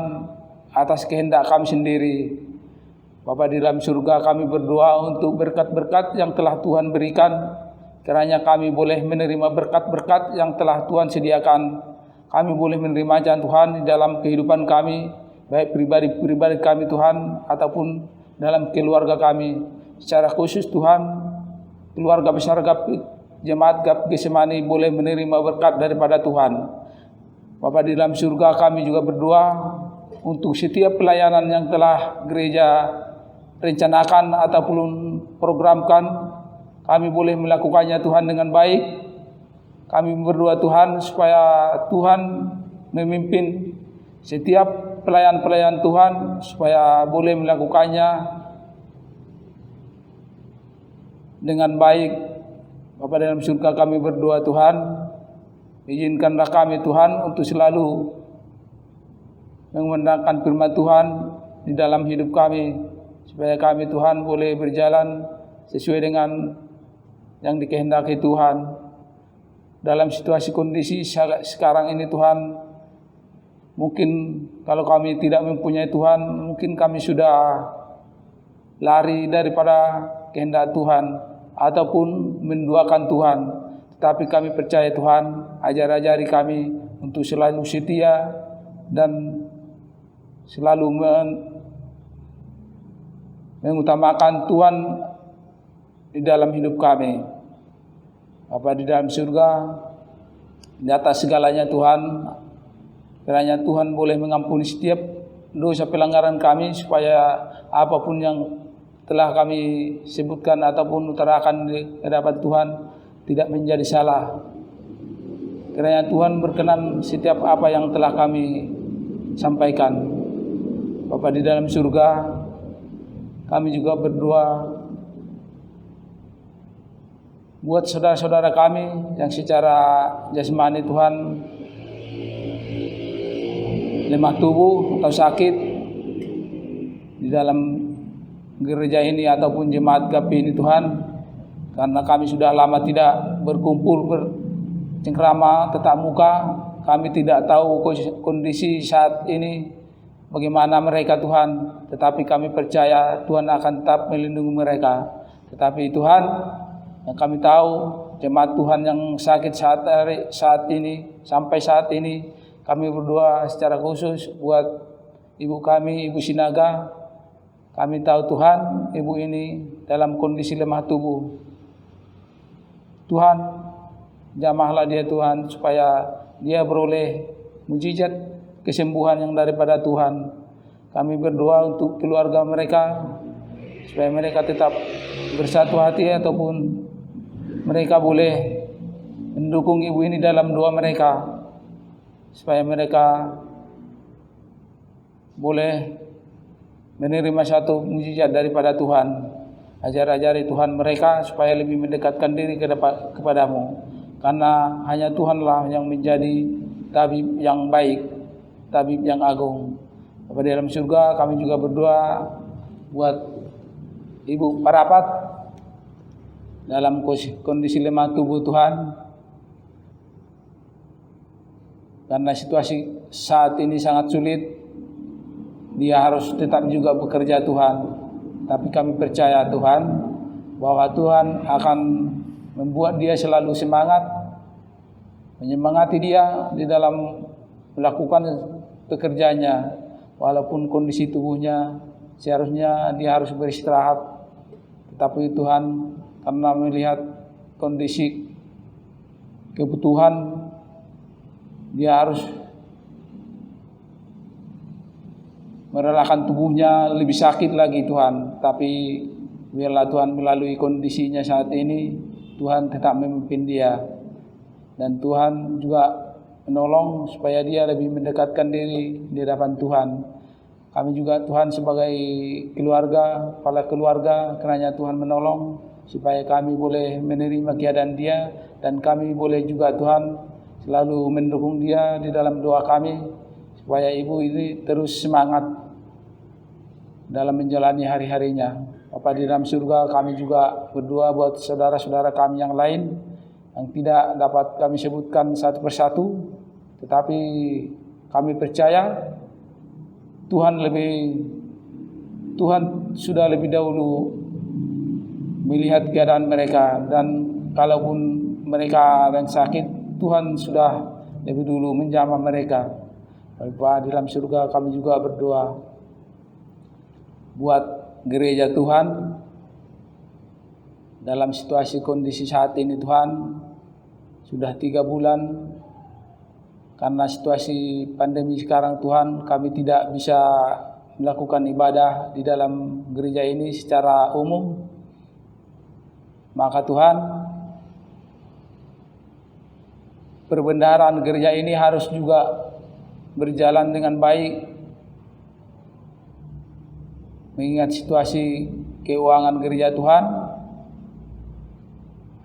atas kehendak kami sendiri. Bapa di dalam surga, kami berdoa untuk berkat-berkat yang telah Tuhan berikan. Kiranya kami boleh menerima berkat-berkat yang telah Tuhan sediakan. Kami boleh menerimanya Tuhan di dalam kehidupan kami, baik pribadi kami Tuhan, ataupun dalam keluarga kami. Secara khusus Tuhan, keluarga besar Jemaat GAP Getsemani boleh menerima berkat daripada Tuhan. Bapa di dalam surga, kami juga berdoa untuk setiap pelayanan yang telah gereja rencanakan ataupun programkan, kami boleh melakukannya Tuhan dengan baik. Kami berdoa Tuhan supaya Tuhan memimpin setiap pelayan-pelayan Tuhan supaya boleh melakukannya dengan baik. Bapa dalam surga, kami berdoa Tuhan, izinkanlah kami Tuhan untuk selalu mengumandangkan firman Tuhan di dalam hidup kami, supaya kami Tuhan boleh berjalan sesuai dengan yang dikehendaki Tuhan. Dalam situasi kondisi sekarang ini Tuhan, mungkin kalau kami tidak mempunyai Tuhan, mungkin kami sudah lari daripada kehendak Tuhan ataupun menduakan Tuhan. Tetapi kami percaya Tuhan, ajar-ajari kami untuk selalu setia dan selalu mengutamakan Tuhan di dalam hidup kami. Bapa di dalam surga, Di atas segalanya Tuhan, kiranya Tuhan boleh mengampuni setiap dosa pelanggaran kami, supaya apapun yang telah kami sebutkan ataupun utarakan di hadapan Tuhan tidak menjadi salah. Kiranya Tuhan berkenan setiap apa yang telah kami sampaikan. Bapa di dalam surga, kami juga berdoa buat saudara-saudara kami yang secara jasmani Tuhan lemah tubuh atau sakit di dalam gereja ini ataupun jemaat GAPI ini Tuhan, karena kami sudah lama tidak berkumpul bercengkrama tatap muka, kami tidak tahu kondisi saat ini bagaimana mereka Tuhan, tetapi kami percaya Tuhan akan tetap melindungi mereka. Tetapi Tuhan, yang kami tahu jemaat Tuhan yang sakit saat ini, sampai saat ini, kami berdoa secara khusus buat ibu kami, Ibu Sinaga. Kami tahu Tuhan, ibu ini dalam kondisi lemah tubuh. Tuhan, jamahlah dia Tuhan, supaya dia beroleh mujizat kesembuhan yang daripada Tuhan. Kami berdoa untuk keluarga mereka, supaya mereka tetap bersatu hati, ataupun mereka boleh mendukung ibu ini dalam doa mereka, supaya mereka boleh menerima satu mujizat daripada Tuhan. Ajar-ajari Tuhan mereka supaya lebih mendekatkan diri kepadamu, karena hanya Tuhanlah yang menjadi tabib yang baik, tabib yang agung. Bapa di dalam surga, kami juga berdoa buat Ibu Parapat dalam kondisi lemah tubuh Tuhan, karena situasi saat ini sangat sulit. Dia harus tetap juga bekerja Tuhan, tapi kami percaya Tuhan bahwa Tuhan akan membuat dia selalu semangat, menyemangati dia di dalam melakukan pekerjaannya, walaupun kondisi tubuhnya seharusnya dia harus beristirahat, tetapi Tuhan karena melihat kondisi kebutuhan, dia harus merelakan tubuhnya lebih sakit lagi Tuhan. Tapi biarlah Tuhan melalui kondisinya saat ini, Tuhan tetap memimpin dia, dan Tuhan juga menolong supaya dia lebih mendekatkan diri di hadapan Tuhan. Kami juga Tuhan sebagai keluarga, kepala keluarga, kiranya Tuhan menolong supaya kami boleh menerima keadaan dia, dan kami boleh juga Tuhan selalu mendukung dia di dalam doa kami, supaya ibu ini terus semangat dalam menjalani hari-harinya. Bapa di dalam surga, kami juga berdoa buat saudara-saudara kami yang lain yang tidak dapat kami sebutkan satu persatu, tetapi kami percaya Tuhan sudah lebih dahulu melihat keadaan mereka, dan kalaupun mereka yang sakit, Tuhan sudah lebih dulu menjamah mereka. Bapa di dalam surga, kami juga berdoa buat gereja Tuhan dalam situasi kondisi saat ini Tuhan. Sudah 3 bulan karena situasi pandemi sekarang Tuhan, kami tidak bisa melakukan ibadah di dalam gereja ini secara umum. Maka Tuhan, perbendaharaan gereja ini harus juga berjalan dengan baik, mengingat situasi keuangan gereja Tuhan.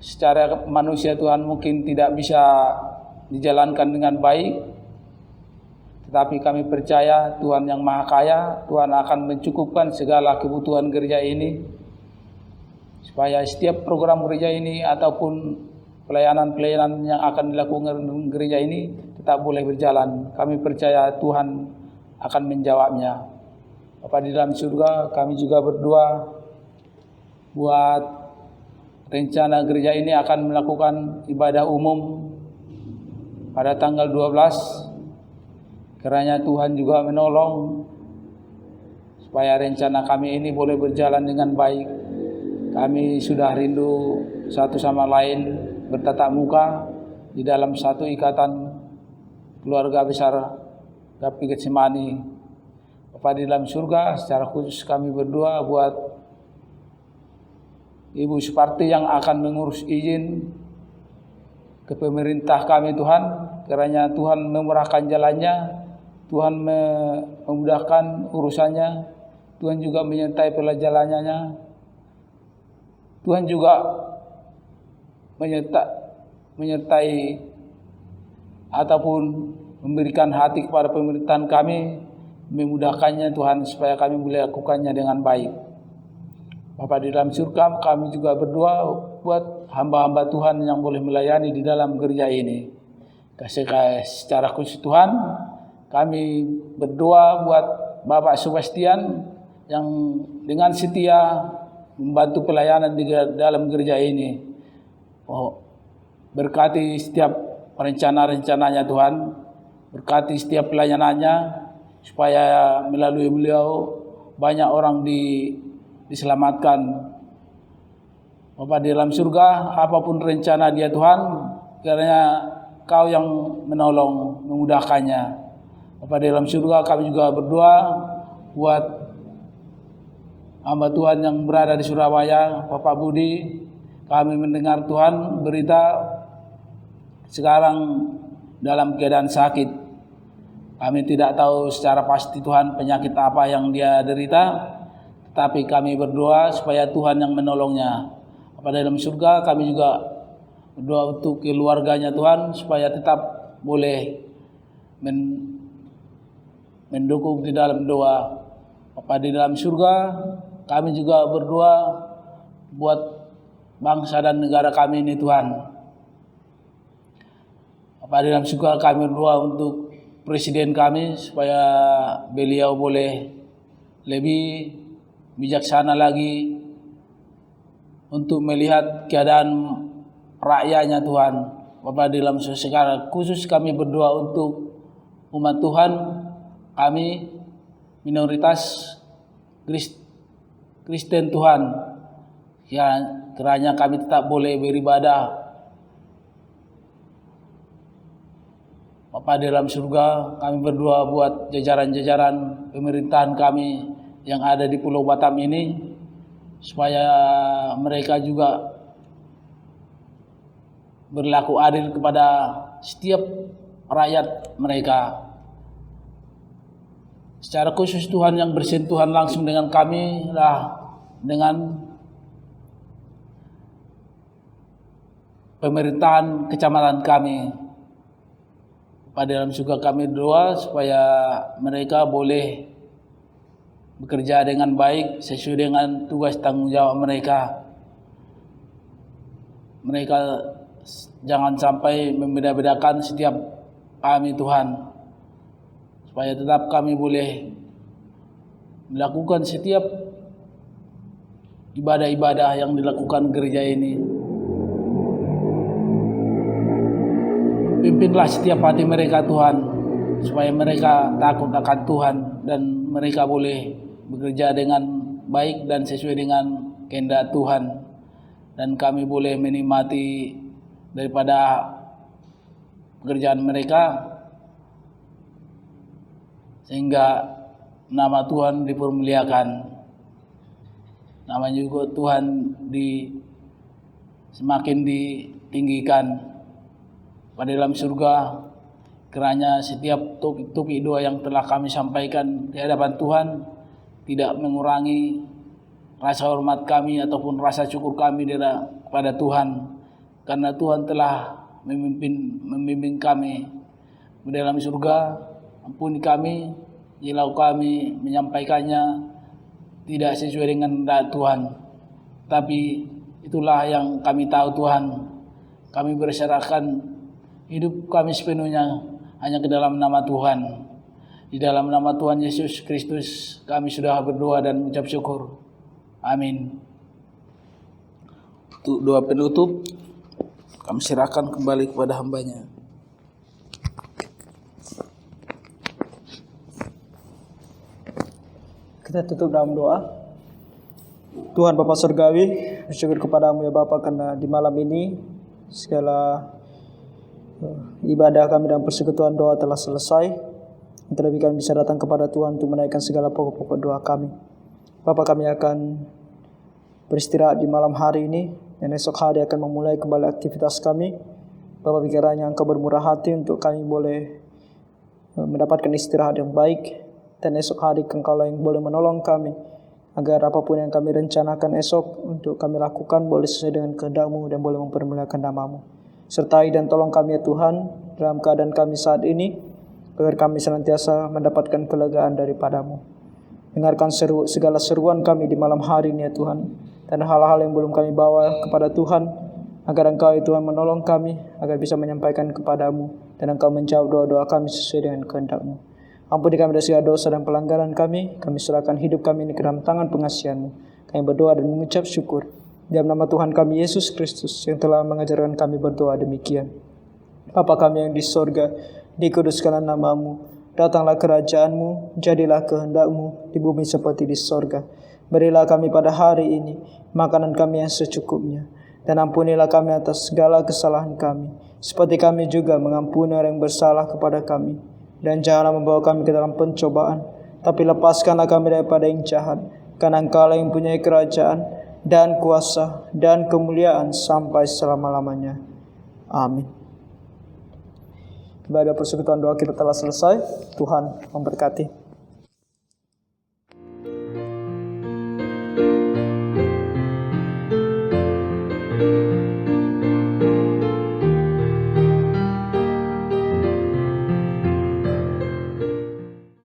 Secara manusia Tuhan mungkin tidak bisa dijalankan dengan baik, tetapi kami percaya Tuhan yang Maha Kaya, Tuhan akan mencukupkan segala kebutuhan gereja ini, supaya setiap program gereja ini ataupun pelayanan-pelayanan yang akan dilakukan gereja ini tetap boleh berjalan. Kami percaya Tuhan akan menjawabnya. Bapa di dalam surga, kami juga berdoa buat rencana gereja ini akan melakukan ibadah umum pada tanggal 12. Kiranya Tuhan juga menolong supaya rencana kami ini boleh berjalan dengan baik. Kami sudah rindu satu sama lain bertatap muka, di dalam satu ikatan keluarga besar GAPI Getsemani. Bapa di dalam surga, secara khusus kami berdoa buat Ibu Suparti yang akan mengurus izin ke pemerintah kami Tuhan. Kiranya Tuhan memurahkan jalannya, Tuhan memudahkan urusannya, Tuhan juga menyertai perjalanannya, Tuhan juga menyertai ataupun memberikan hati kepada pemerintahan kami, memudahkannya Tuhan supaya kami boleh lakukannya dengan baik. Bapa di dalam surga, kami juga berdoa buat hamba-hamba Tuhan yang boleh melayani di dalam gereja ini. Secara khusus Tuhan, kami berdoa buat Bapak Sebastian yang dengan setia membantu pelayanan di dalam gereja ini. Berkati setiap rencana-rencananya Tuhan, berkati setiap pelayanannya, supaya melalui beliau banyak orang diselamatkan. Bapa di dalam surga, apapun rencana dia Tuhan, kiranya Kau yang menolong, memudahkannya. Bapa di dalam surga, kami juga berdoa buat hamba Tuhan yang berada di Surabaya, Bapak Budi. Kami mendengar Tuhan berita sekarang dalam keadaan sakit. Kami tidak tahu secara pasti Tuhan penyakit apa yang dia derita, tetapi kami berdoa supaya Tuhan yang menolongnya. Pada dalam surga kami juga berdoa untuk keluarganya Tuhan, supaya tetap boleh mendukung di dalam doa. Pada dalam surga kami juga berdoa buat bangsa dan negara kami ini Tuhan. Pada dalam surga kami berdoa untuk Presiden kami, supaya beliau boleh lebih bijaksana lagi untuk melihat keadaan rakyatnya Tuhan. Bapak dalam secara khusus kami berdoa untuk umat Tuhan, kami minoritas Kristen Tuhan. Kiranya kami tetap boleh beribadah. Bapa di dalam surga, kami berdoa buat jajaran-jajaran pemerintahan kami yang ada di Pulau Batam ini, supaya mereka juga berlaku adil kepada setiap rakyat mereka. Secara khusus Tuhan yang bersentuhan langsung dengan kami lah, dengan pemerintahan kecamatan kami. Pada dalam surga kami doa supaya mereka boleh bekerja dengan baik sesuai dengan tugas tanggung jawab mereka. Mereka jangan sampai membeda-bedakan setiap kami Tuhan, supaya tetap kami boleh melakukan setiap ibadah-ibadah yang dilakukan gereja ini. Pimpinlah setiap hati mereka Tuhan, supaya mereka takut akan Tuhan dan mereka boleh bekerja dengan baik dan sesuai dengan kehendak Tuhan. Dan kami boleh menikmati daripada pekerjaan mereka, sehingga nama Tuhan dipermuliakan. Namanya juga Tuhan semakin ditinggikan. Pada dalam surga, kiranya setiap topik doa yang telah kami sampaikan di hadapan Tuhan tidak mengurangi rasa hormat kami ataupun rasa syukur kami kepada Tuhan, karena Tuhan telah membimbing kami di dalam surga. Ampuni kami jika kami menyampaikannya tidak sesuai dengan kehendak Tuhan, tapi itulah yang kami tahu Tuhan. Kami berserahkan hidup kami sepenuhnya hanya ke dalam nama Tuhan. Di dalam nama Tuhan Yesus Kristus kami sudah berdoa dan mengucap syukur. Amin. Untuk doa penutup, kami serahkan kembali kepada hambanya. Kita tutup dalam doa. Tuhan Bapa Surgawi, bersyukur kepadamu ya Bapa, karena di malam ini segala ibadah kami dan persekutuan doa telah selesai. Terlebih kami bisa datang kepada Tuhan untuk menaikkan segala pokok-pokok doa kami. Bapa, kami akan beristirahat di malam hari ini, dan esok hari akan memulai kembali aktivitas kami. Bapa, kiranya Engkau bermurah hati untuk kami boleh mendapatkan istirahat yang baik, dan esok hari Engkau yang boleh menolong kami, agar apapun yang kami rencanakan esok untuk kami lakukan boleh sesuai dengan kehendak-Mu dan boleh mempermuliakan nama-Mu. Sertai dan tolong kami ya Tuhan dalam keadaan kami saat ini, agar kami senantiasa mendapatkan kelegaan daripada-Mu. Dengarkan segala seruan kami di malam hari ini ya Tuhan, dan hal-hal yang belum kami bawa kepada Tuhan, agar Engkau ya Tuhan menolong kami, agar bisa menyampaikan kepada-Mu, dan Engkau menjawab doa-doa kami sesuai dengan kehendak-Mu. Ampuni kami dari segala dosa dan pelanggaran kami serahkan hidup kami ini ke dalam tangan pengasihan-Mu. Kami berdoa dan mengucap syukur dalam nama Tuhan kami Yesus Kristus, yang telah mengajarkan kami berdoa demikian. Bapa kami yang di sorga, dikuduskanlah nama-Mu, datanglah kerajaan-Mu, jadilah kehendak-Mu di bumi seperti di sorga. Berilah kami pada hari ini makanan kami yang secukupnya, dan ampunilah kami atas segala kesalahan kami, seperti kami juga mengampuni orang yang bersalah kepada kami. Dan janganlah membawa kami ke dalam pencobaan, tapi lepaskanlah kami daripada yang jahat, karena Engkau yang mempunyai kerajaan dan kuasa dan kemuliaan sampai selama-lamanya. Amin. Ibadah persekutuan doa kita telah selesai. Tuhan memberkati.